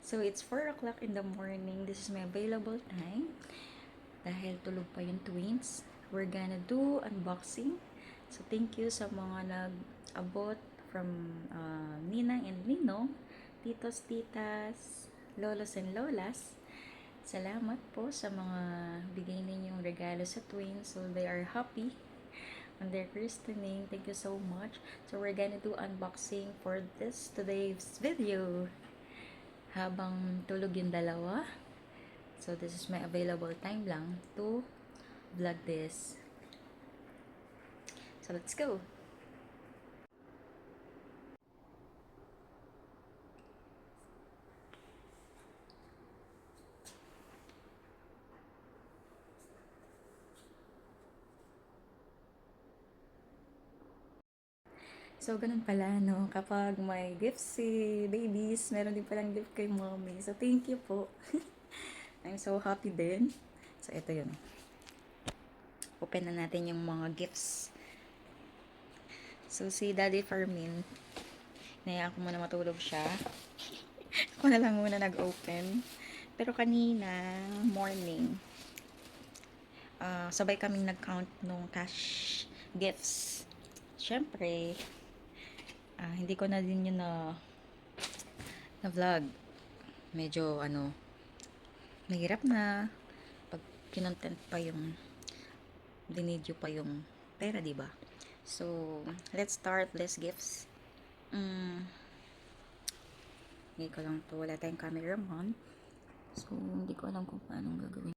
So, it's 4 o'clock in the morning. This is my available time. Dahil tulog pa yung twins, we're gonna do unboxing. So, thank you sa mga nag-abot from Ninang and Ninong, titos, titas, lolos and lolas. Salamat po sa mga bigay ninyong regalo sa twins. So, they are happy on their christening. Thank you so much. So, we're gonna do unboxing for today's video. Habang tulog yung dalawa. So, this is my available time lang to vlog this. So, let's go! So, ganun pala, no? Kapag may gifts si babies, meron din palang gift kay mommy. So, thank you po. I'm so happy din. So, ito yun. Open na natin yung mga gifts. So, si Daddy Fermin, nayaan ko muna matulog siya. Ako na lang muna nag-open. Pero kanina, morning, sabay kaming nag-count nung cash gifts. Siyempre, hindi ko na din yun na vlog. Medyo mahirap na pag kinontent pa yung dinidyo pa yung pera, diba? So, let's start list gifts. Hindi ko lang to, wala tayong cameraman. So, hindi ko alam kung paano gagawin.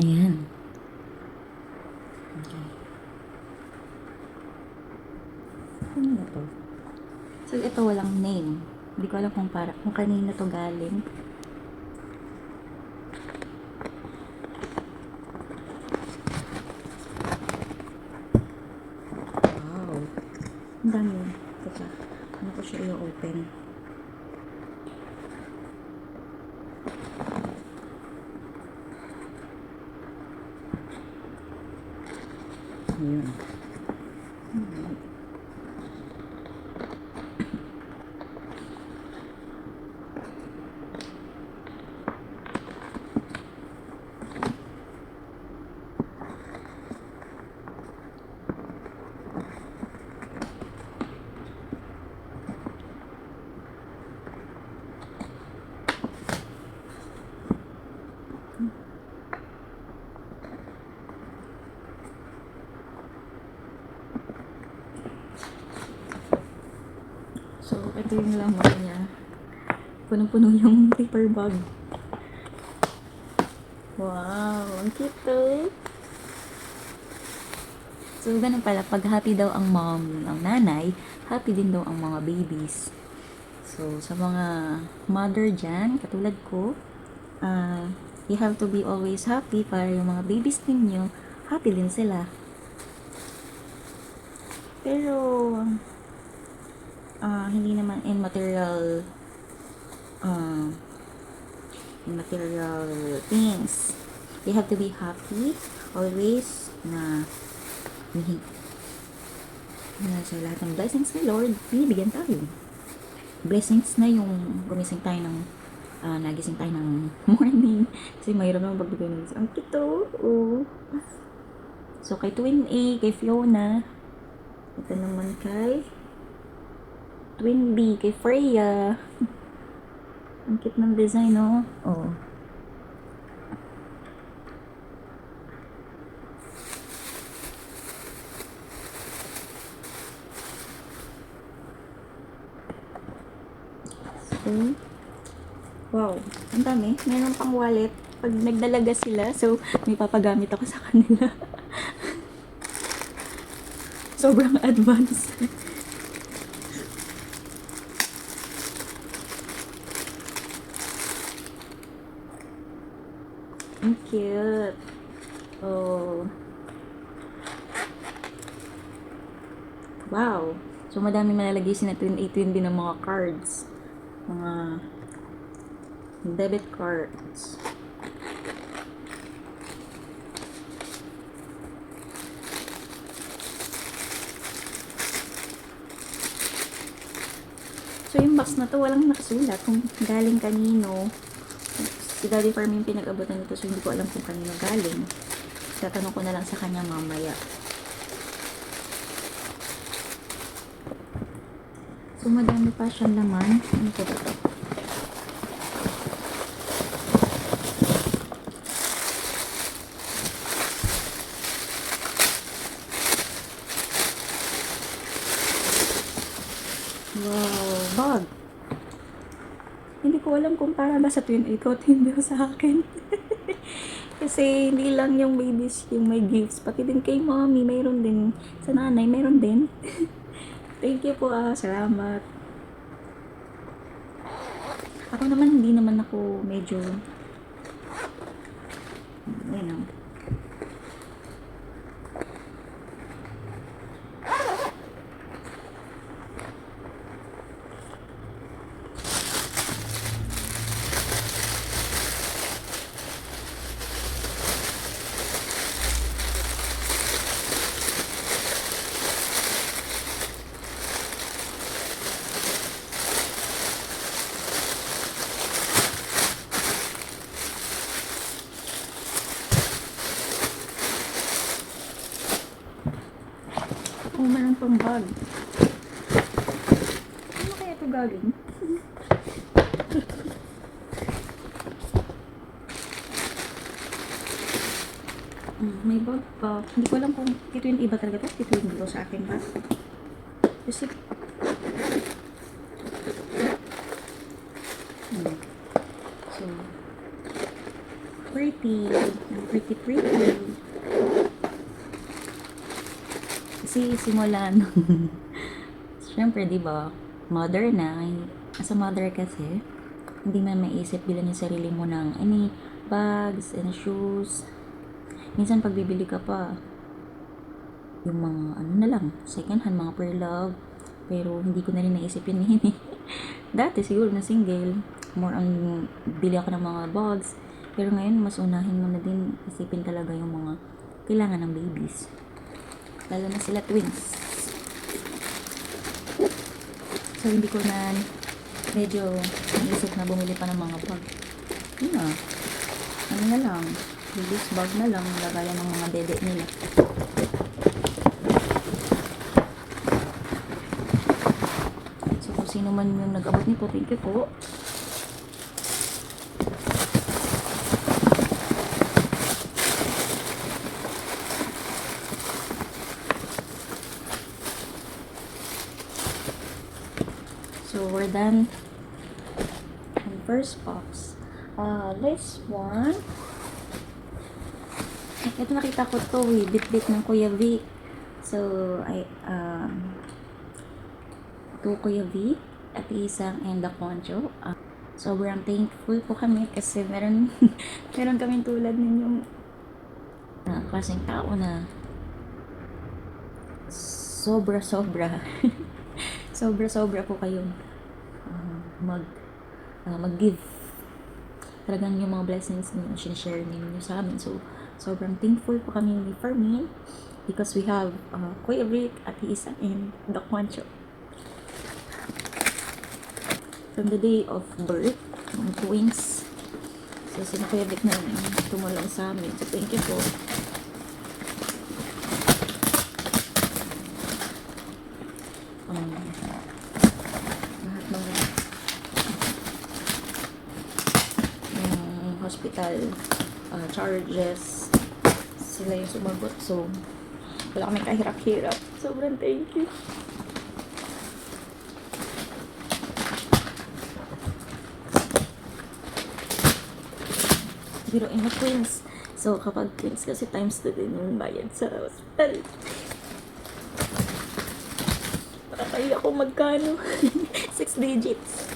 Ayan. Okay. Ano na to? So, ito walang name. Hindi ko alam kung kanina to galing. Wow. Ang dami. Teka, ano ko siya i-open? Ayan. So, ito yung laman niya. Punong-puno yung paper bag. Wow, ang cute to. So, ganun pala, pag happy daw ang mom, ang nanay, happy din daw ang mga babies. So, sa mga mother dyan, katulad ko, you have to be always happy para yung mga babies ninyo, happy din sila. Pero, hindi naman in material things. You have to be happy always na sa lahat ng blessings ni Lord, binibigyan tayo. Blessings na yung gumising tayo nagising tayo ng morning. Kasi mayroon naman pagbigay ng ang kito. Oh. So, kay Twin A, kay Fiona. Ito naman kay Twin B, kay Freya. Ang cute ng design, no? Oh. So, wow, ang dami. Meron pang wallet. Pag nagdalaga sila, so may papagamit ako sa kanila. Sobrang advanced. Ang cute. Oh. Wow. So, madami malalagay si na Twin A, Twin B ng mga cards. Mga debit cards. So, yung box na to, walang nakasulat kung galing kanino. Si Daddy Fermin pinag-abutan nito, so hindi ko alam kung kanino galing. Tatanong ko na lang sa kanya mamaya. So, madami pa siyang laman. Ano po ba ito? Wow, bag. Hindi ko alam kung para ba sa Twin 8 o hindi sa akin. Kasi hindi lang yung babies yung may gifts. Pati din kay mommy, mayroon din. Sa nanay, mayroon din. Thank you po salamat. Ako naman, hindi naman ako medyo, ayun. Oh, meron pang bag. Ano kaya ito galing? May bag pa. Hindi ko alam kung ito yung iba talaga to. Ito yung dito sa akin ba? Kasi so pretty. Pretty. Kasi simulan. Siyempre, di ba? Mother na. As a mother kasi, hindi man maisip bilang yung sarili mo ng any bags and shoes. Minsan pag bibili ka pa, yung mga ano na lang, second hand, mga per love. Pero hindi ko na rin naisip yun eh. Dati siguro na single, more on bili ako ng mga bags. Pero ngayon, mas unahin mo na din isipin talaga yung mga kailangan ng babies. Lalo na sila twins. So, hindi ko na medyo naisip na bumili pa ng mga bag. Yun na. Ano na lang. Babies bag na lang. Lagayan ng mga dede nila. So, kung sino man yung nag-abot nito, thank you po. So, we're done on first box. This one. Ito nakita ko to bit-bit ng Kuya V. So, to Kuya V at isang and the Concho. Sobrang thankful po kami kasi meron kaming tulad ninyong klaseng tao na sobra sobra po kayong mag-give. Talagang yung mga blessings niyo sinishare niyo sa amin. So, sobrang thankful po kami ni Fermin because we have Kuya Rick at Isa and the Concho. From the day of birth, mga twins. So, sina Kuya Rick na tumulong sa amin. So, thank you po. Lahat mga hospital charges sila yung sumagot, so wala kami kahirap-hirap. Sobrang thank you. Pero in the twins, so kapag twins kasi times 2 din yung bayad sa hospital. Nakakaya ako magkano. 6 digits.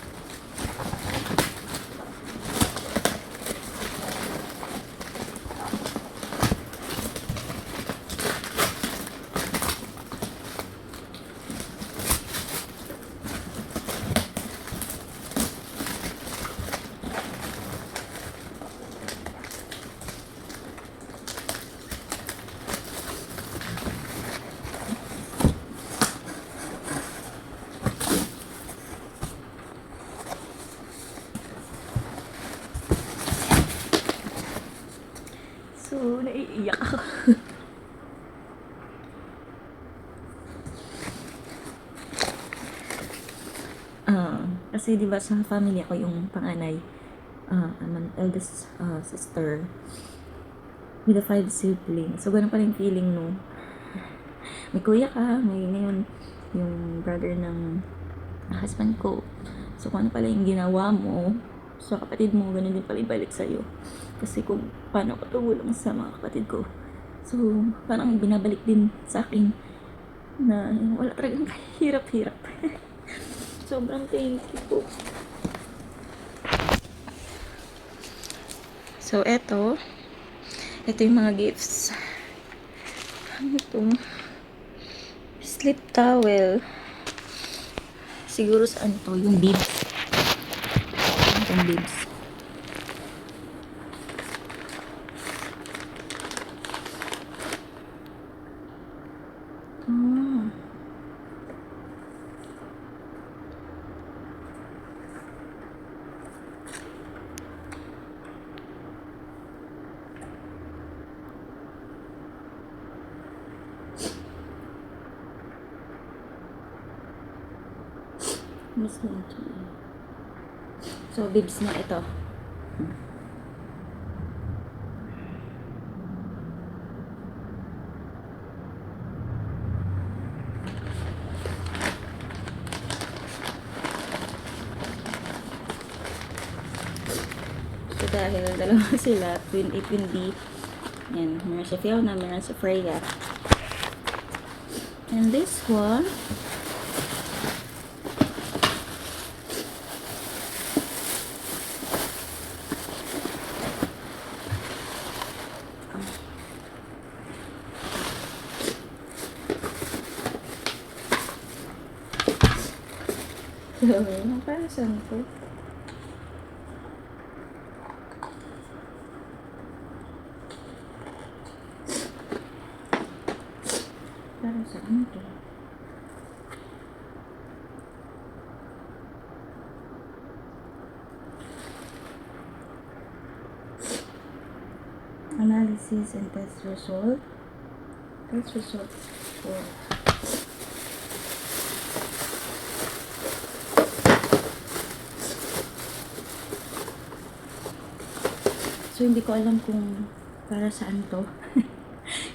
So, naiiyak ako. Kasi 'di ba sa family ako yung panganay. I'm an eldest sister with a 5 siblings. So, ganun pa rin feeling no. May kuya ka, may ngayon yung brother ng husband ko. So, kung ano pala yung ginawa mo sa kapatid mo, ganun din pala ibalik sa'yo. Kasi kung paano ako tumulong sa mga kapatid ko. So, parang binabalik din sa akin na wala talagang hirap-hirap. Sobrang thank you po. So, ito yung mga gifts. Ano ito? Sleep towel. Siguro saan to? Yung bibs. Yung bibs. Mas na ito. So, bibs na ito. So, dahil dalawa sila, twin A, twin B. Yan, meron si Fiona, meron si Freya. And this one, para saan to? Para saan to? Analysis and test result. Test result for so, hindi ko alam kung para saan to.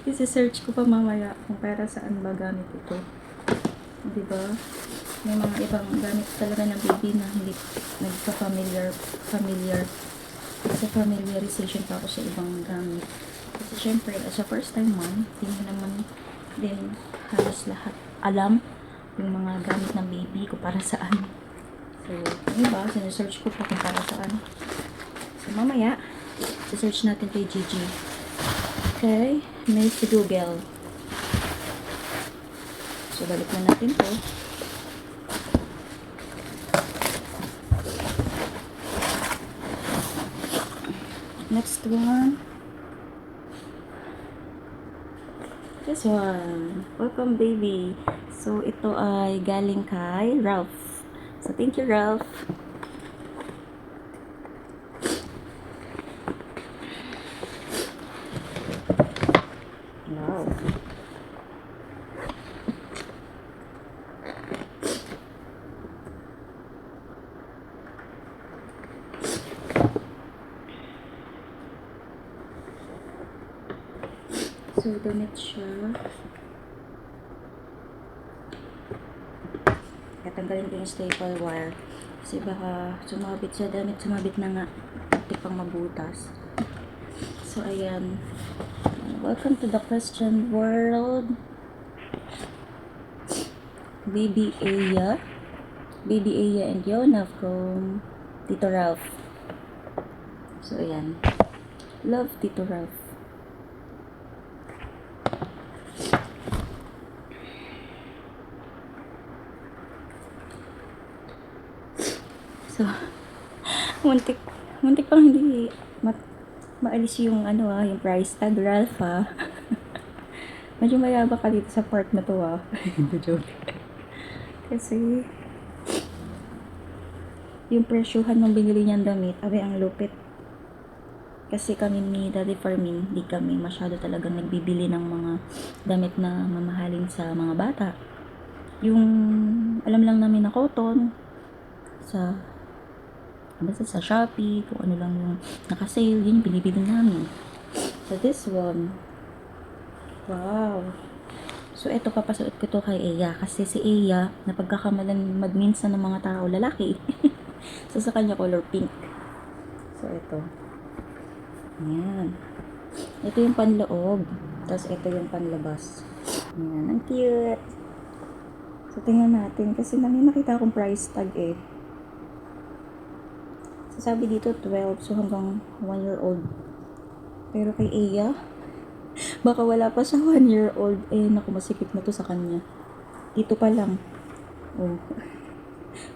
Isi-search ko pa mamaya kung para saan ba gamit ito. Diba? May mga ibang gamit talaga ng baby na hindi nagka-familiar. Sa familiarization pa ako sa ibang gamit. Kasi syempre, as a first time mom, hindi naman din halos lahat alam yung mga gamit ng baby ko para saan. So, diba? Sinesearch ko pa kung para saan. So, mamaya, search natin kay Gigi. Okay, may si Google. So, balik na natin to. Next one. This one. Welcome, baby. So, ito ay galing kay Ralph. So, thank you, Ralph. Wow. So, damit siya. Katanggalin ko yung staple wire. Kasi baka sumabit sa damit. Sumabit na nga. Pati pang mabutas. So, ayan. Welcome to the question world. Baby Aya. Baby Aya and Yona from Tito Ralph. So, ayan. Love, Tito Ralph. So, muntik pang hindi maalis yung yung price tag, Ralph, ha. Medyo mayabang ka dito sa part na to, ha. Hindi, joke. Kasi yung presyuhan ng binili niyang damit, ang lupit. Kasi kami ni Daddy Fermin, di kami masyado talagang nagbibili ng mga damit na mamahalin sa mga bata. Yung alam lang namin na cotton sa basta sa Shopee, kung ano lang yung naka-sale, yun yung binibili namin. So this one, wow. So ito papasuot ko to kay Eya kasi si Eya napagkakamalan magminsan ng mga tao lalaki. So sa kanya color pink. So ito. Ayan. Ito yung panloob. Tapos ito yung panlabas. Ayan. Ang cute. So, tingnan natin. Kasi may nakita akong price tag eh. So, sabi dito 12. So, hanggang 1 year old. Pero kay Eya, baka wala pa siya 1 year old. Eh, naku, masikip na to sa kanya. Dito pa lang. Oh.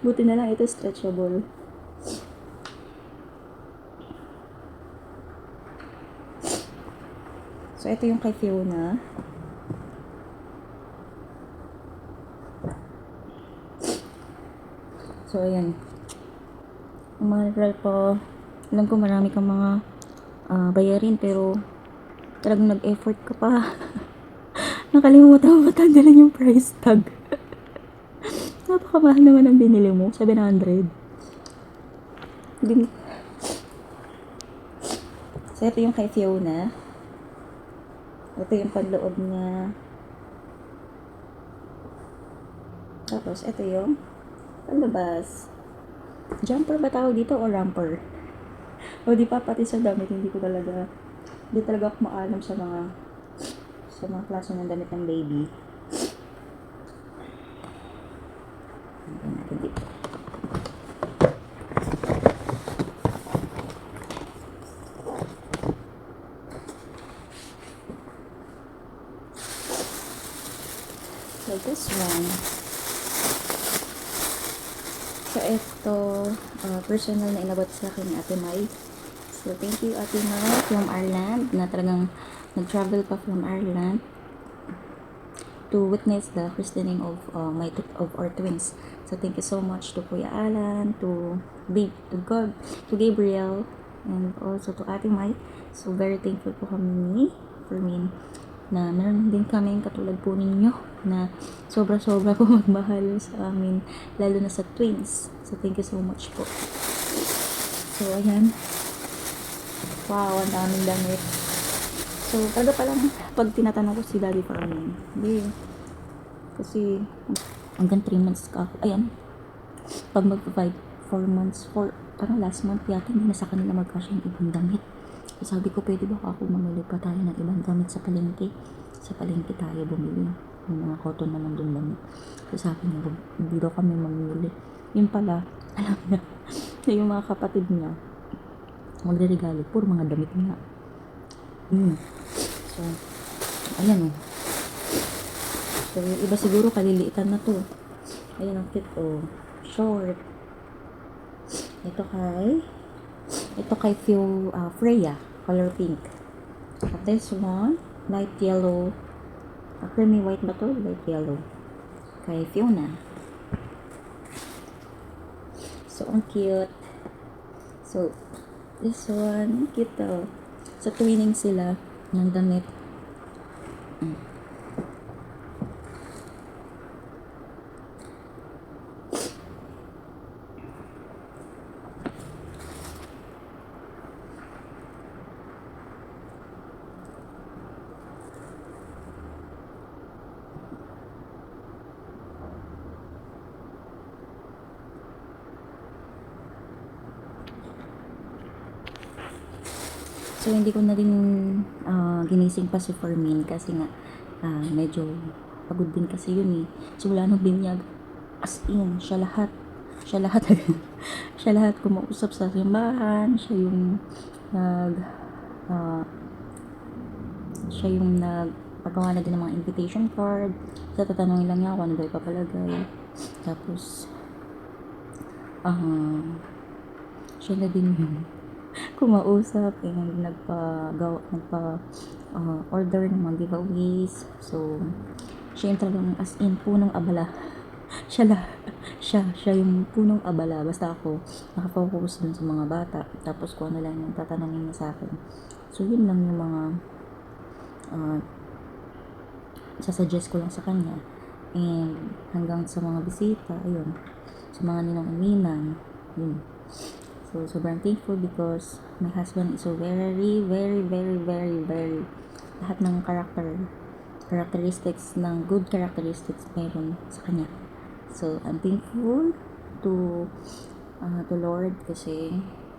Buti na lang ito stretchable. So, ito yung kay Fiona. So, ayan. Umaral po. Alam ko marami kang mga bayarin, pero talagang nag-effort ka pa. Nakalimutan mo tanggalan yung price tag. Napakamahal naman ang binili mo. 700. So, ito yung kay Fiona. Ito yung panloob niya. Tapos, ito yung panlabas. Jumper ba tawag dito o romper? O di pa, pati sa damit, hindi talaga ako maalam sa mga klase ng damit ng baby. So, this one. So, ito, personal na inabot sa akin ni Ate Mai. So, thank you, Ate Mai, from Ireland, na talagang nag-travel pa from Ireland to witness the christening of our twins. So, thank you so much to Kuya Alan, to God, to Gabriel, and also to Ate Mai. So, very thankful po kami for me na meron din kami katulad po ninyo na sobra-sobra po magmahal sa amin, lalo na sa twins. So, thank you so much po. So, ayan. Wow, ang daming damit. So, talaga palang pag tinatanong ko si Daddy Fermin, hindi. Kasi, hanggang 3 months ka ako. Ayan. Pag mag-5, 4 months, parang last month yata, hindi na sa kanila magkasya yung ibang damit. Sabi ko, pwede ba ako mamili pa tayo ng ibang damit sa palengke? Sa palengke tayo bumili. Yung mga cotton naman doon damit. So sabi niya, hindi daw kami mamili. Yun pala, alam niya, na yung mga kapatid niya, magre-regalo, puro mga damit nga. So, ayan o. So, yung iba siguro kaliliitan na to. Ayan ang cute o. Short. Ito kay Freya, color pink. At this one, light yellow. Creamy white ba to? Light yellow. Kay Fiona. So, ang cute. So, this one, cute to. So, twinning sila ng damit. So, hindi ko na rin ginising pa si Fermin kasi nga medyo pagod din kasi yun eh. So, wala nang binyag. As in, siya lahat. Siya lahat kumausap sa simbahan. Siya yung nagpagawa na din ng mga invitation card. So, tatanungin lang niya kung ano daw ipapalagay. Tapos, siya na din yung kumausap, order ng mga giveaways. So, siya yung talagang as in punong abala siya la, siya yung punong abala. Basta ako, nakafocus dun sa mga bata. Tapos kung ano lang yung tatanungin niya sa akin. So, yun lang yung mga uh, sasuggest ko lang sa kanya. And hanggang sa mga bisita, ayun, sa mga ninong-ninang, yun. So, sobrang thankful because my husband is so very, very, very, very, very, lahat ng characteristics, ng good characteristics meron sa kanya. So, I'm thankful to Lord kasi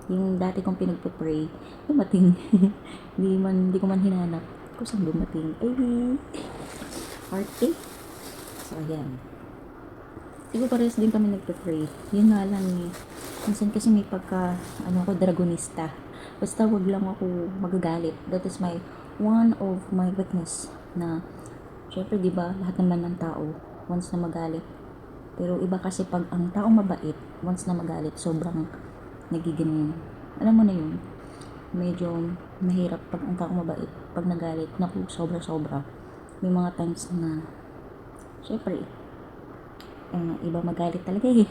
yung dati kong pinagpe-pray, dumating. Hindi ko man hinanap. Kung saan dumating? Ay, heartache. So, ayan. Siguro parehas din kami nagpe-pray. Yun nga lang eh. Minsan kasi may ko, dragonista. Basta wag lang ako magagalit. That is one of my weakness na, syempre diba, lahat naman ng tao, once na magalit. Pero iba kasi pag ang taong mabait, once na magalit, sobrang nagiging, alam mo na yun, medyo mahirap pag ang taong mabait, pag nagalit, naku, sobra-sobra. May mga times na, syempre, iba magalit talaga eh.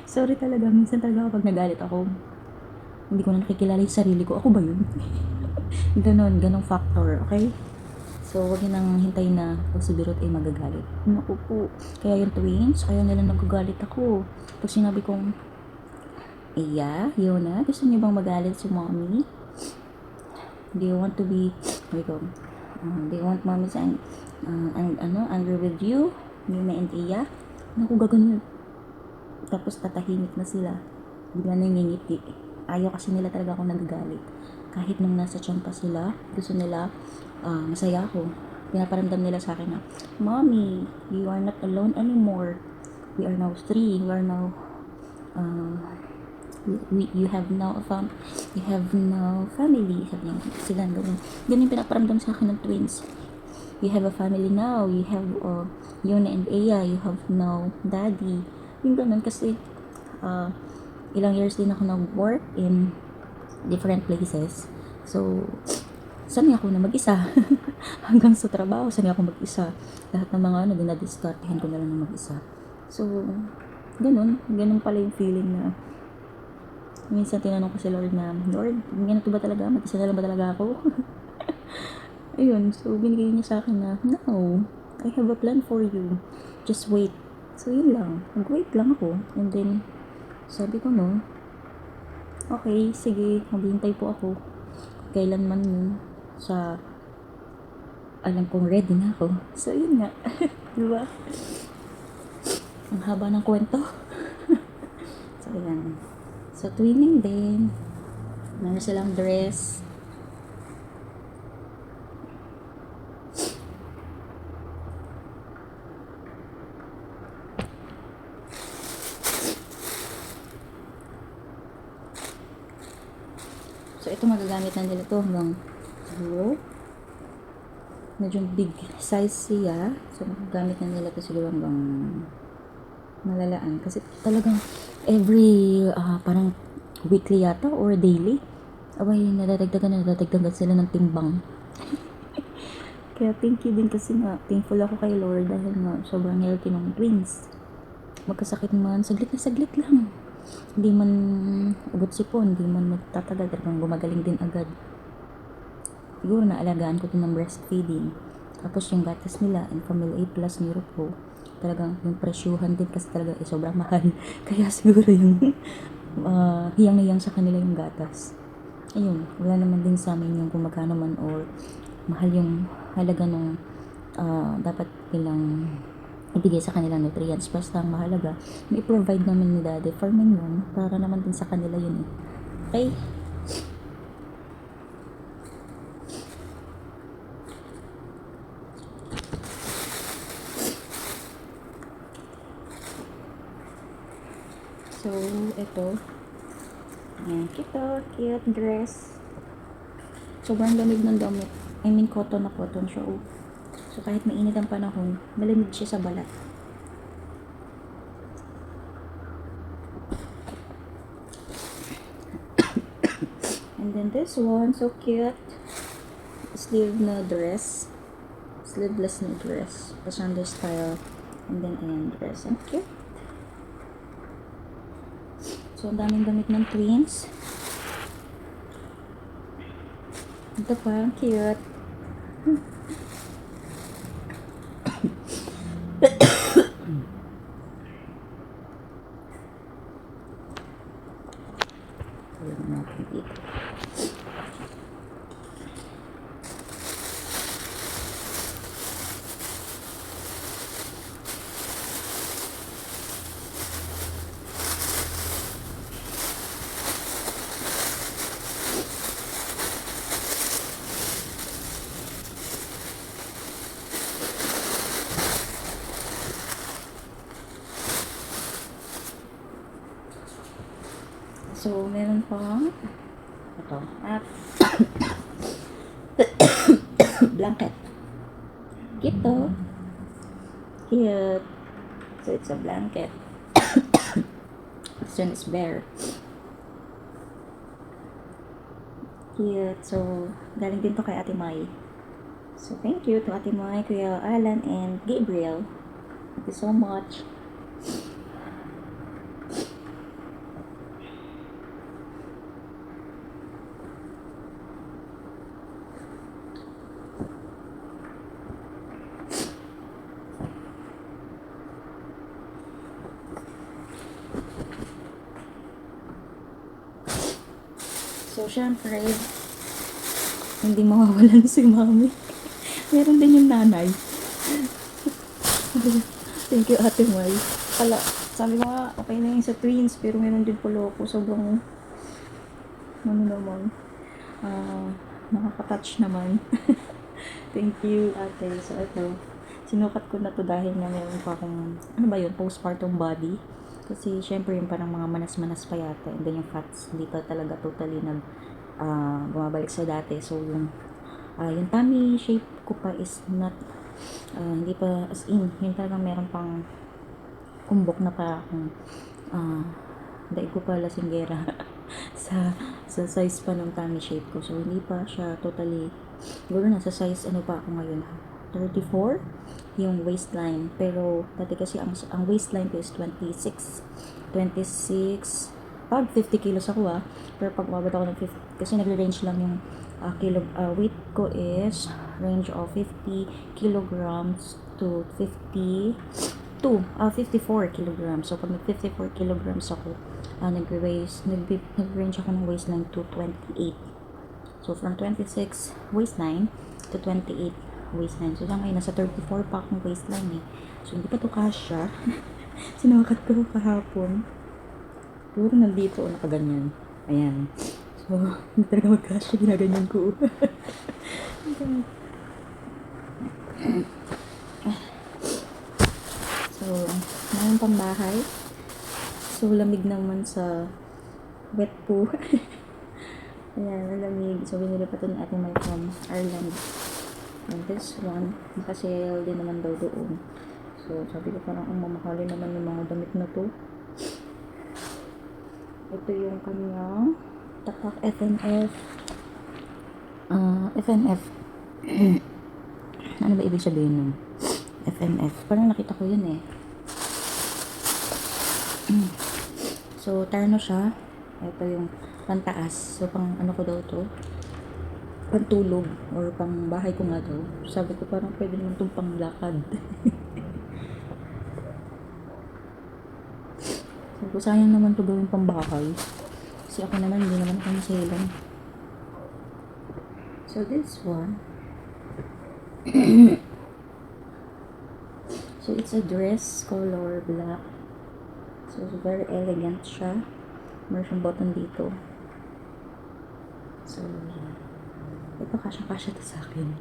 Sorry talaga. Minsan talaga kapag nagalit ako, hindi ko na nakikilala yung sarili ko. Ako ba yun? Ganong factor, okay? So, wag yun nang hintayin na pag si Birot ay magagalit. Naku po. Kaya yung twins, ayaw nila nagagalit ako. Pag sinabi kong, Yona, gusto niyo bang magalit si mommy? Do you want to be, do you want mommy to angry with you? Yuna and Iya? Naku, gagano. Tapos tatahimik na sila. Bigla na ngingiti. Ayaw kasi nila talaga akong nagagalit. Kahit nung nasa tiyan pa sila, gusto nila masaya ako. Pinaparamdam nila sa akin na, Mommy, you are not alone anymore. We are now 3. We are now you have now family. Sabi niya, sila ganun. Ganun yung pinaparamdam sa akin ng twins. You have a family now. You have Yuna and Aya. You have now daddy. Yung ganun kasi ilang years din ako nag-work in different places. So, sanay ako na mag-isa. Hanggang sa trabaho, sanay ako mag-isa. Lahat ng mga dinadiskartehan ko na lang na mag-isa. So, ganun pala yung feeling na minsan tinanong ko si Lord na, Lord, ganito ba talaga? Mag-isa na lang ba talaga ako? Ayun, so binigay niya sa akin na, no, I have a plan for you. Just wait. So, yun lang. Nag-wait lang ako. And then, sabi ko, no, okay, sige, maghihintay po ako. Kailan man yun, sa, alam kong ready na ako. So, yun nga. Diba? Ang haba ng kwento. So, yan. So, twinning din. Meron silang dress. So, ito magagamit na nila to hanggang siguro. Medyo big size siya. So, magagamit na nila to siguro hanggang malalaan. Kasi talagang every parang weekly yata or daily, nadadagdagan sila ng timbang. Kaya thank you din kasi nga, thankful ako kay Lord dahil nga sobrang healthy ng twins. Magkasakit man, saglit lang. Hindi man abot sipon, hindi man magtatagal, talagang gumagaling din agad. Siguro naalagaan ko din ng breastfeeding. Tapos yung gatas nila, and Formula A Plus Neuropro, talagang yung presyuhan din kasi talaga sobrang mahal. Kaya siguro yung hiyang na hiyang sa kanila yung gatas. Ayun, wala naman din sa amin yung kung magkano man or mahal yung halaga nung dapat nilang ibigay sa kanilang nutrients. Basta ang mahalaga, may provide naman ni Daddy for men yun, para naman din sa kanila yun eh. Okay? So, ito. Ayan, cute dress. Sobrang lamig ng damit. I mean, cotton na cotton siya. Oh. So, kahit mainit ang panahon, malamig siya sa balat. And then this one, so cute. Sleeve na dress. Sleeveless na dress. Tapos under style. And then, ayan, dress. And cute. So, ang daming damit ng twins. Ito pa, cute. Ayan natin dito. So, meron pang ito, blanket. Cute to. Cute. So, it's a blanket. This one is bare. Cute. So, galing din to kay Ate Mai. So, thank you to Ate Mai, Kuya Alan, and Gabriel. Thank you so much. So, syempre, hindi mawawalan si mami. Meron din yung nanay. Thank you, Ate Mai. Pala, sabi ko nga, okay na yung sa twins, pero meron din pala ako. Sobrang, ano naman, nakaka-touch naman. Thank you, ate. So, ito, sinukat ko na to dahil na meron pa akong, ano ba yun, postpartum body. Kasi, syempre, yung parang mga manas-manas pa yata. And then, yung fats, hindi pa talaga totally bumabalik sa dati. So, yung tummy shape ko pa is not, hindi pa, as in, yun talagang meron pang umbok na pa akong, daig ko pa lasinggera sa size pa ng tummy shape ko. So, hindi pa siya totally, siguro nasa size, ano pa ako ngayon, 34 yung waistline. Pero dati kasi ang waistline ko is 26 pag 50 kilos ako pero pag umabot ako ng 50 kasi nagre-range lang yung weight ko is range of 50 kilograms to 54 kilograms. So pag nag 54 kilograms ako, nag-range ako ng waistline to 28. So from 26 waistline to 28 waistline. So, ngayon, nasa 34 pa akong waistline eh. So, hindi pa to kasha. Sinukat ko kahapon. Puro nandito o nakaganyan. Ayan. So, hindi talaga magkasya. Ginaganyan ko. So, ngayon pang bahay. So, lamig naman sa wet po. Ayan, malamig. So, binili pa ito ni Ate Mai from Ireland. And this one, nakasale din naman daw doon. So, sabi ko parang ang mamahali naman yung mga damit na to. Ito yung kanyang tapak FNF. FNF. Ano ba ibig sabihin nun? FNF. Parang nakita ko yun eh. So, terno siya. Ito yung pantaas. So, pang ano ko daw to? Pantulog or pang bahay ko nga daw. Sabi ko parang pwede naman itong panglakad. Sabi ko sayang naman ito gawin pang bahay. Kasi ako naman hindi naman ako maselan. So this one. So it's a dress color black. So it's very elegant siya. Meron siyang button dito. So yeah. Ito, kasya-kasya to sa akin.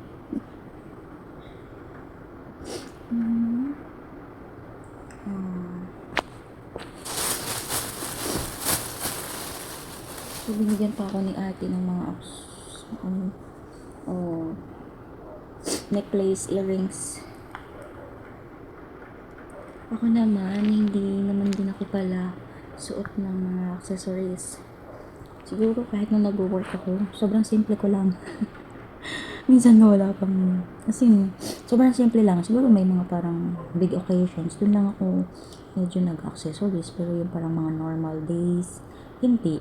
So, binigyan pa ako ni ate ng mga necklace, earrings. Ako naman, hindi naman din ako pala suot ng mga accessories. Siguro kahit nung nag-work ako, sobrang simple ko lang. Minsan wala pang, kasi Sobrang simple lang. Siguro may mga parang big occasions. Doon lang ako medyo nag-accessories. Pero yung parang mga normal days, hindi.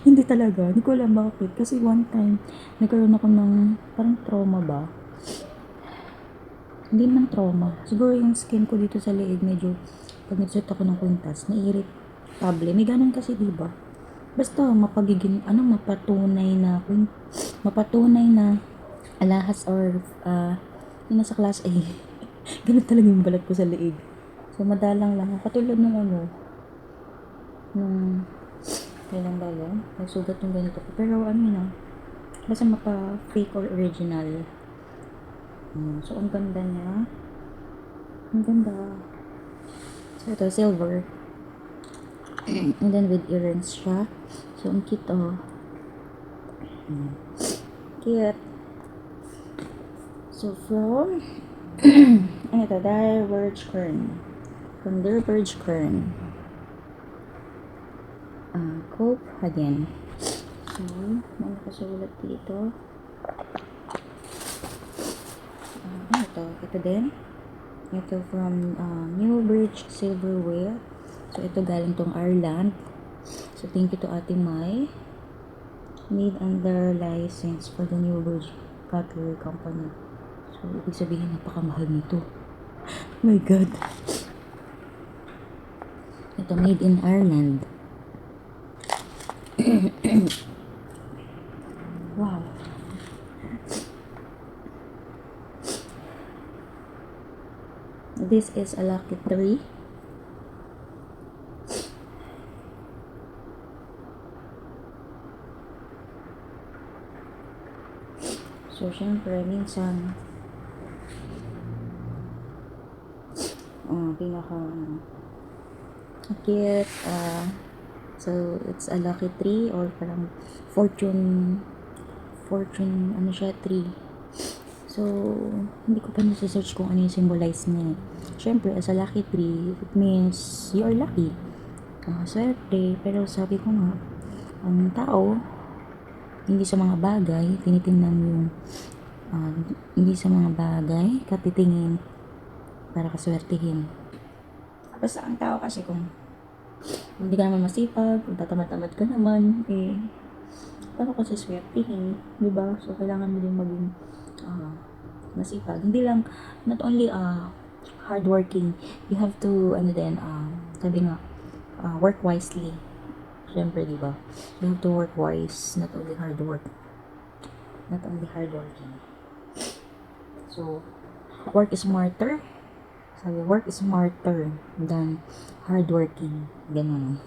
Hindi talaga. Hindi ko alam bakit. Kasi one time, nagkaroon ako ng parang trauma ba? Hindi naman trauma. Siguro yung skin ko dito sa leeg, medyo, pag nagsuot ako ng kwintas, naiirritable. May ganun kasi, diba? Basta, mapatunay na alahas or, yung nasa class A. Ganun talaga yung balat ko sa leeg. So, madalang lang. Katulad nung nung, kailan ba yun? Nagsugat yung ganito ko. Pero, ano yun, basta mapa-fake or original. So, ang ganda niya. Ang ganda. So, ito, silver. And then, with earrings siya. So, ang cute, oh. Cute. So, from, ano ito, Diverge Kern. From Diverge Kern. Copenhagen. So, ano nakasulat dito? Ito din. Ito from Newbridge Silverware. So, ito galing tong Ireland. So, thank you to Ate Mai. Made under license for the Newbridge Cutlery Company. So, ibig sabihin, napakamahal nito. Oh my God. Ito, made in Ireland. Wow. This is a lucky 3. So, syempre, minsan, cute, so, it's a lucky 3 or parang fortune, ano siya, 3. So, hindi ko pa nasa-search kung ano yung symbolize niya. Syempre, as a lucky 3, it means you are lucky. Swerte. Pero sabi ko nga, ang tao, hindi sa mga bagay, tinitingnan yung, hindi sa mga bagay, katitingin para kaswertihin. Basta ang tao kasi kung hindi ka naman masipag, kung tatamad-tamad ka naman, paano ka saswertihin, diba? So, kailangan mo din maging masipag. Hindi lang, not only hardworking, you have to, sabi nga, work wisely. Siyempre, diba? You have to work wise, not only hard work. Not only hardworking. So, work is smarter. Sabi, work is smarter than hardworking. Ganun.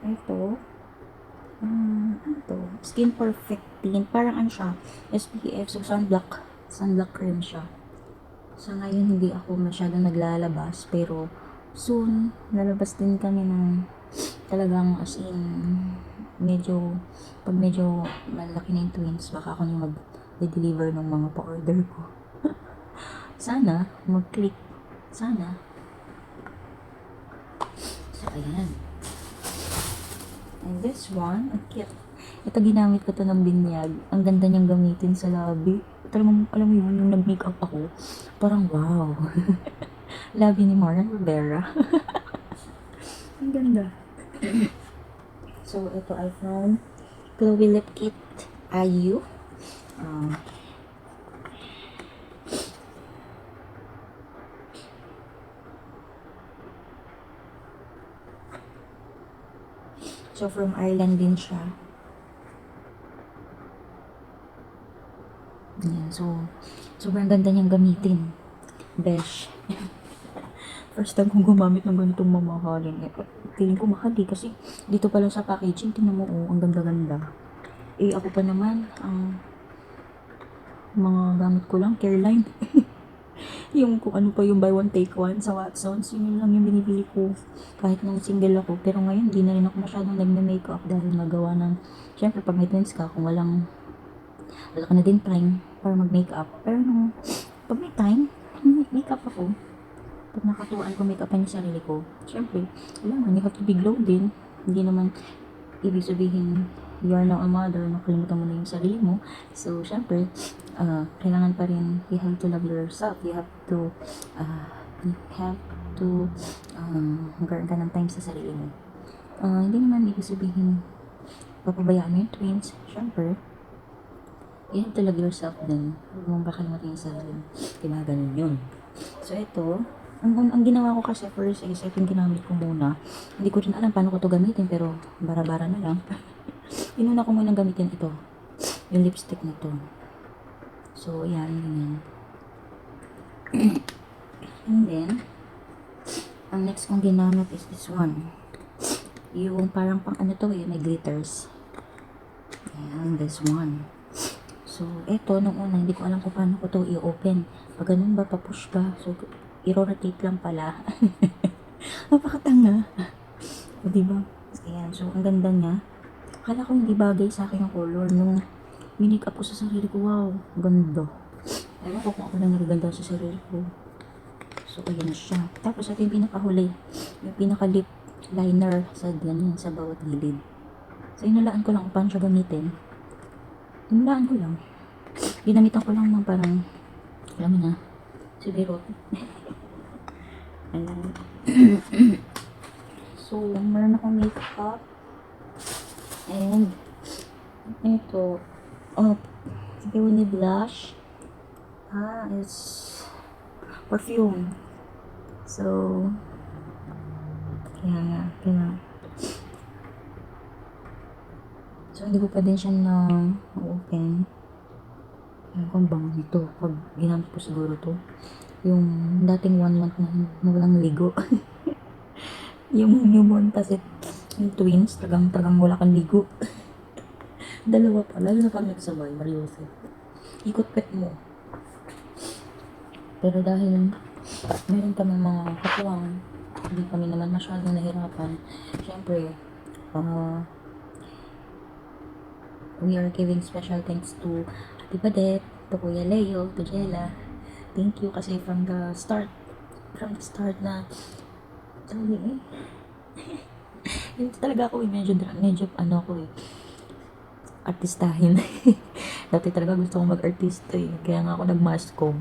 Ito, Skin Perfect Tint. Parang ano siya, SPF, so sunblock cream siya. Sa ngayon, hindi ako masyadong naglalabas, pero soon, lalabas din kami ng talagang as in, pag medyo malaki na yung twins, baka ako na mag-deliver ng mga pa-order ko. Sana, mag-click. Sana. So, ayan. And this one, ang cute. Ito, ginamit ko to ng binyag. Ang ganda niyang gamitin sa labi. Talagang, alam mo yun, yung nag-makeup ako, parang wow. Labi ni Marian Rivera. Ang ganda. So, ito ay from Chloe Lip Kit IU. So, from Ireland din siya. Ayan, so, sobrang ganda niyang gamitin. Besh. First time kong gumamit ng ganitong mamahalin. Feeling ko mahal kasi dito pala sa packaging, tingnan mo, ang ganda-ganda. Ako pa naman, ang mga gamit ko lang, Careline. Yung kung ano pa yung buy one take one sa Watsons, yun lang yung binibili ko kahit nung single ako. Pero ngayon, di na rin ako masyadong nagme-makeup dahil magawa ng, syempre pag may twins ka, kung wala ka na din time para mag-makeup. Pero nung, pag may time, makeup ako. Pag nakatuwaan ko make upan yung sarili ko, syempre, kailangan you have to be glowed din. Hindi naman ibig sabihin you are now a mother, nakalimutan mo na yung sarili mo. So, syempre, kailangan pa rin, you have to love yourself. You have to magkaroon ka ng time sa sarili mo. Hindi naman ibig sabihin papabayaan mo yung twins. Syempre, you have to love yourself din. Huwag mong bakalimutan yung sarili mo. Diba, ganun yun. So, ito, ang ginawa ko kasi first is, ito yung ginamit ko muna. Hindi ko rin alam paano ko to gamitin, pero bara-bara na lang. Inuna ko munang gamitin ito. Yung lipstick na to. So, yan, ganyan. And then, ang next kong ginamit is this one. Yung parang pang ano to eh, may glitters. Ayan, this one. So, ito, nung una, hindi ko alam kung paano ko to i-open. Pag ganun ba, papush ba? So, i-rotate lang pala. Napakatanga. O, diba? Ayan, so, ang ganda niya. Akala ko hindi bagay sa akin yung color. Nung minik up ko sa sarili ko, wow, ganda. Ewan ko kung ako lang nagaganda sa sarili ko. So, ayan na siya. Tapos, ito yung pinakahuli. Yung pinaka-lip liner sa ganyan, sa bawat gilid. So, inulaan ko lang kung paano siya gamitin. Inulaan ko lang. Ginamitan ko lang ng parang, alam mo na, si Birot. Ayan. So, meron akong makeup. And, ito, Peony blush. It's perfume. So, kaya. So, hindi ko pa din siya na-open. Ano kung bang ito? Pag ginamit ko siguro to. Yung dating 1 month na walang ligo. yung newborn kasi yung twins, tagang wala kang ligo. Dalawa pa, lalo na pag nagsabay, Mariose. Ikot-pet mo. Pero dahil meron kami mga katuwang, hindi kami naman masyadong nahirapan. Siyempre, we are giving special thanks to Ate Badet, to Kuya Leo, to Jella. Thank you kasi from the start na hindi talaga ako medyo ano ako artistahin. Dati talaga gusto kong mag-artista kaya nga ako nag-masscom.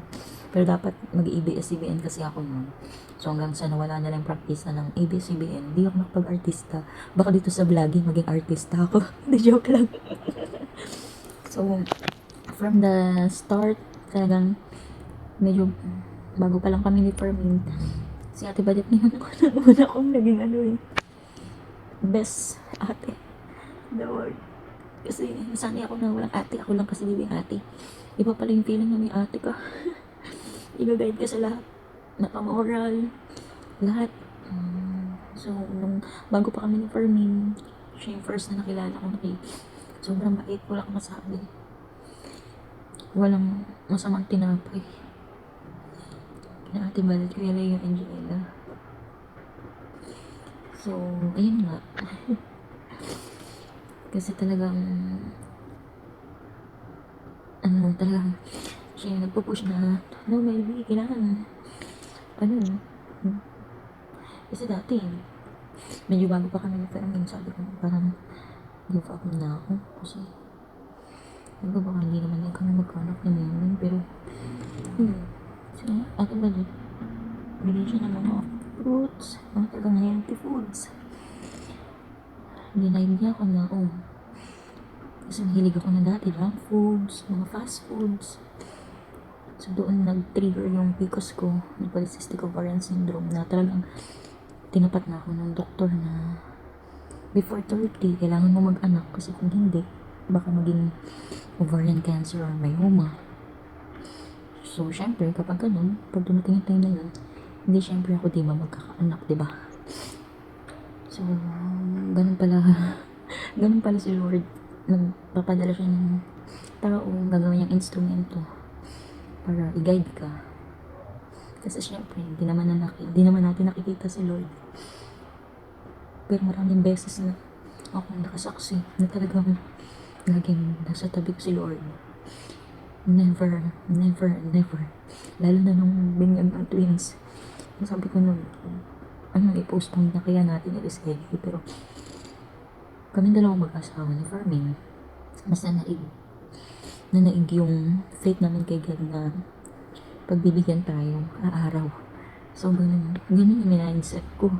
Pero dapat mag-ABS-CBN kasi ako nun. So hanggang sa nawala na lang practice ng ABS-CBN, hindi ako makapag-artista. Baka dito sa vlogging maging artista ako. Hindi, joke lang. So, from the start, talagang medyo bago pa lang kami ni Fermin, si Ate Badet na yun una kong naging best ate. The word. Kasi nasanay ako na walang ate, ako lang kasi bibing ate. Iba pala yung feeling na may ate ka. I-guide ka sa lahat. Nakamoral. Lahat. So, nung bago pa kami ni Fermin, siya yung first na nakilala ko na sobrang bait, wala akong masabi. Walang masamang tinapay. Na Ate Badet, Kuya Leo, Angela. So, ayun nga. Kasi talagang talagang siya yung nagpo-push na no, maybe, kailangan kasi dati medyo bago pa kami na-filming, sabi ko parang give up na ako kasi baka hindi naman lang kami magkanak na ngayon, pero so, Ate Badet bigyan siya ng mga fruits, mga tagang healthy foods. Denied niya ako na kasi mahilig ako na dati junk foods, mga fast foods. So doon nag-trigger yung PCOS ko, yung polycystic ovarian syndrome, na talagang tinapat na ako ng doktor na before 30 kailangan mo mag-anak kasi kung hindi baka maging ovarian cancer or myoma. So syempre kapag ganun, pag dumating yung time na yun, hindi syempre ako di ba magkakaanak, di ba? So ganun pala si Lord, nagpapadala siya ng taong gagawin niyang instrumento para i-guide ka. Kasi syempre, hindi naman natin nakikita si Lord. Pero maraming beses na ako nakasaksi na talagang laging nasa tabi ko si Lord. Never. Lalo na nung binyag ng twins. Sabi ko nun, i-postpone na kaya natin i-reschedule. Pero kami dalawang mag-asawa ni Fermin, mas nanaig yung faith namin kay God na pagbibigyan tayo araw. So, ganun yung mindset ko.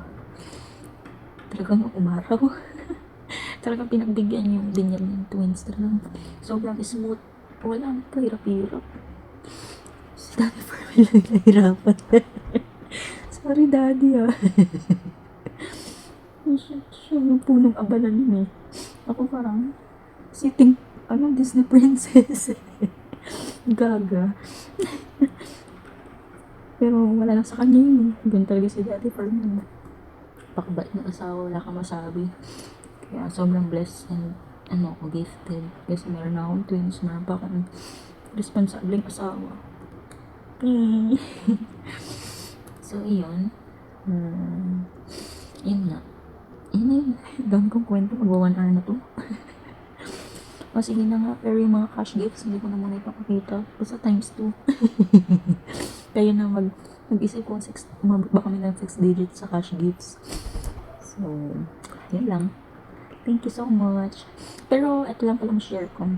Talagang umaraw. Talagang pinagbigyan yung binyag ng twins. Talagang sobrang smooth. Walang kahirap-hirap. Si Daddy Fermin lang nahirapan. Sorry, Daddy, siya yung punong abalan niya. Ako parang sitting, Disney princess. Gaga. Pero wala lang sa kanya yun. Ganun talaga si Daddy Fermin. Pakabait ng asawa, wala kang masabi. Kaya sobrang blessed and gifted. Kasi meron na akong twins, meron pa akong responsableng asawa. So, yun. Yun na. Yun na yun. Dami kong kwento. Magwa 1 hour na to. O, sige na nga. Pero yung mga cash gifts, hindi ko na muna ipapakita. Basta times 2. Kayo na mag-isip kung umabot ba kami ng 6 digits sa cash gifts. So, yun lang. Thank you so much. Pero, ito lang pala ma-share ko.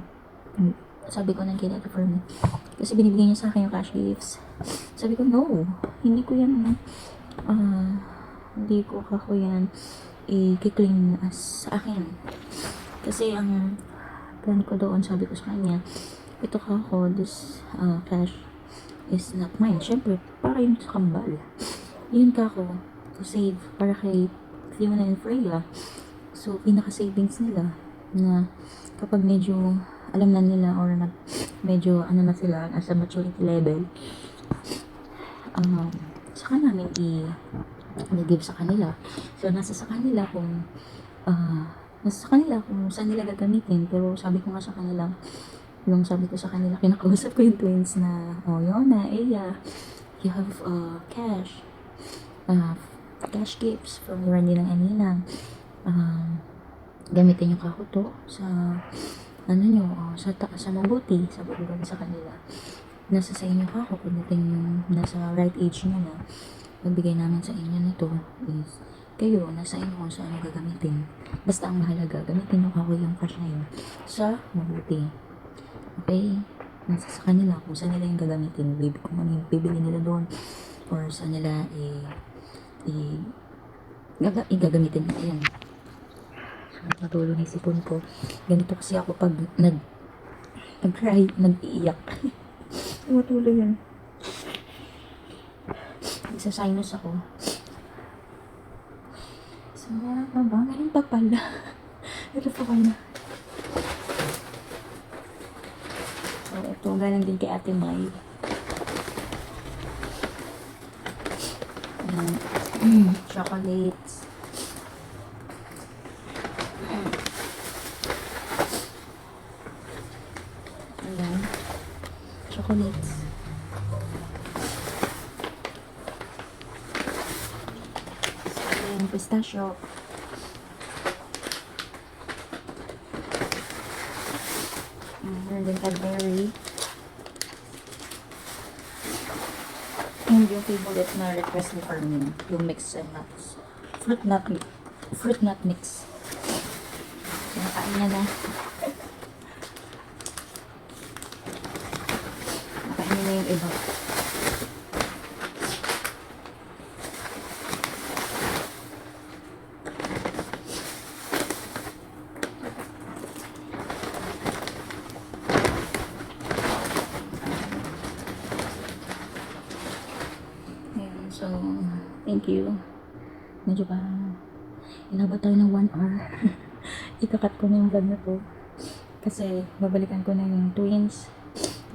Sabi ko ng kay Daddy Fermin. Kasi binibigyan niya sa akin yung cash gifts. Sabi ko, no. Hindi ko yan, hindi ko kako yan i-claim as sa akin. Kasi ang plan ko doon, sabi ko sa kanya, ito kako, this cash is not mine. Siyempre, para yun sa kambal. Yun kako, to save para kay Fiona and Freya. So, pinaka-savings nila na kapag medyo alam na nila or medyo na sila as a maturity level, saka namin i-give sa kanila. So, nasa sa kanila kung saan nila gagamitin. Pero sabi ko nga sa kanila, kinakausap ko yung twins na, Yona, Eya, you have cash gifts from Randy ng Aninang. Gamitin yung kakuto sa sa mabuti. Sabi ko sa kanila, nasa sa inyo kako, pagdating nasa right age nyo na, magbigay namin sa inyo nito is kayo, nasa inyo kung saan gagamitin. Basta ang mahalaga, gamitin nyo ako yung cash na yun sa mabuti. Okay? Nasa sa kanila kung saan nila yung gagamitin. Kung ano yung bibili nila doon or saan nila gagamitin nila yan. Matulog na isipon ko. Ganito kasi ako pag nag-cry, nag-iiyak. Matulog yan. Isa-sinus ako. So, ngayon pa pala. Ito pa pala. So, ito galing din kay Ate Mai. Chocolates. Ayan. Chocolates. Ayan, pistachio. Meron din Cadbury. And yung favorite na request ni Fermin, yung mix and nuts. Fruit nut mix. Nakain niya na. Nakain niya na yung iba. So, thank you. Medyo parang inabot tayo ng 1 hour. Ikakat ko na yung vlog na to. Kasi babalikan ko na yung twins.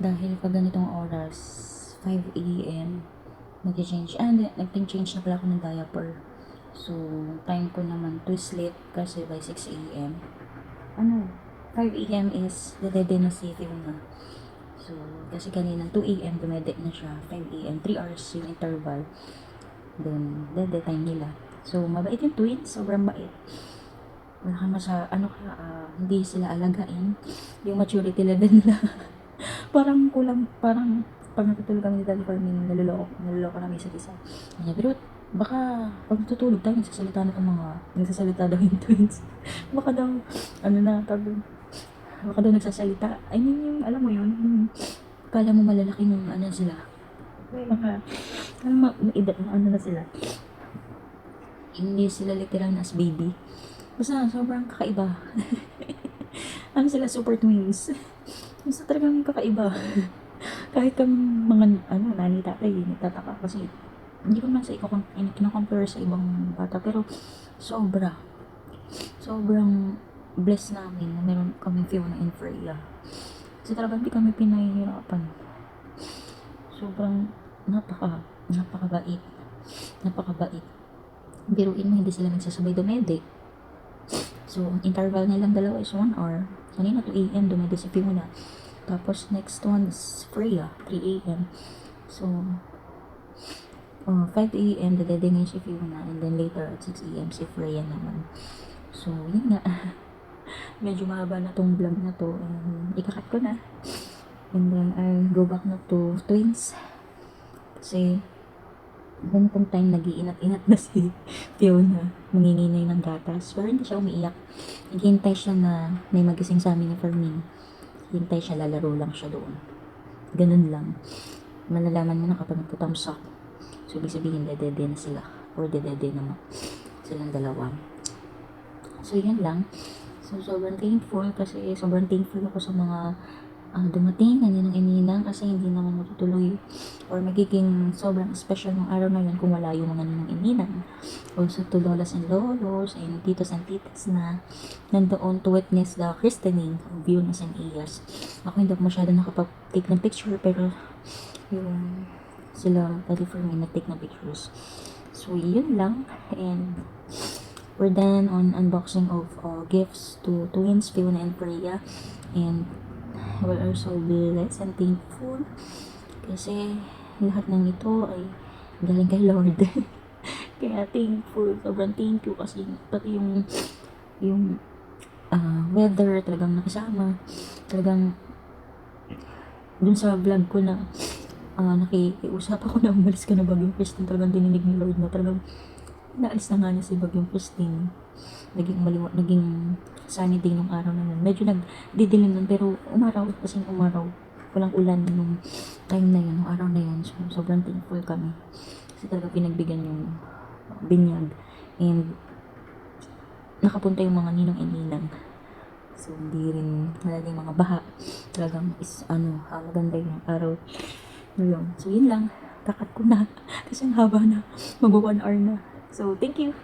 Dahil pag ganitong oras, 5 a.m. nag-change. Nag-change na pala ako ng diaper. So, time ko naman to sleep kasi by 6 a.m. 5 a.m. is dede na si Fiona. So, kasi kanina 2 a.m. dumedek na siya. 5 a.m. 3 hours yung interval. Then, dede time nila. So, mabait yung twins. Sobrang bait. Wala ka hindi sila alagain. Yung maturity level nila. parang pag natutulog kami ni Daddy Fermin, naluloko namin isa't isa. Kanya, pero baka pag tutulog tayo, nagsasalita daw yung twins. Baka daw, baka daw nagsasalita. I mean, yung, alam mo yun, kala mo malalaki nung sila. Baka, na sila. Hindi sila literal na as baby. Basta, sobrang kakaiba. Sila super twins. Basta talagang kakaiba. Kahit kami mga, nani tatay, nagtataka kasi, hindi ko naman sa kina-compare sa ibang bata, pero sobrang blessed namin na meron kami Fiona and Freya. Kasi talagang hindi kami pinahihirapan. Sobrang napakabait. Biruin mo, hindi sila nagsasabay dumede. So, ang interval nilang dalawa is 1 hour. Kanina 2 a.m. dumede si Fiona. Tapos, next one is Freya, 3 a.m. So, 5 a.m. dadede ngayon si Fiona. And then later at 6 a.m. si Freya naman. So, yun nga. Medyo mahaba na tong vlog na to. And ikakat ko na. And then, I'll go back na to twins. Kasi, ganitong time nag-iinat-inat na si Fiona. Manginginay ng gatas. Pero hindi siya umiiyak. Naghihintay siya na may magising sa amin ni Fermin. Hintay siya, lalaro lang siya doon. Ganun lang. Malalaman mo na kapag nagpo-thumbs up. So, ibig sabihin, dedede na sila. Or dedede naman. Silang dalawa. So, yan lang. So, sobrang thankful ako sa mga dumating na ninang kasi hindi naman matutuloy or magiging sobrang special ng araw na yun kung wala yung mga ninang. Also to lolas and lolos and titos and titas na nandoon to witness the christening of Eunice and Iyas. Ako hindi ako masyado nakapag-take ng picture, pero yung sila Daddy Fermin nag-take ng pictures. So yun lang, and we're done on unboxing of gifts to twins Fiona and Freya, and we are so blessed and thankful kasi lahat ng ito ay galing kay Lord. Kaya thankful, sobrang thank you kasi pati yung weather talagang nakasama. Talagang dun sa vlog ko na nakikiusap ako na umalis ka na Bagyong Christine, talagang dininig ni Lord na talagang naalis na nga niya si Bagyong Christine. Naging sunny day nung araw na yun. Medyo nagdidilim nun, pero umaraw. Walang ulan nung time na yun, nung araw na yun. So, sobrang thankful kami. Kasi talaga pinagbigyan yung binyag. And, nakapunta yung mga ninong and ninang. So, hindi rin wala din mga baha. Talagang maganda yung araw. Yun. So, yun lang. Kakat ko na. Kasi ang haba na. Mag 1 hour na. So, thank you.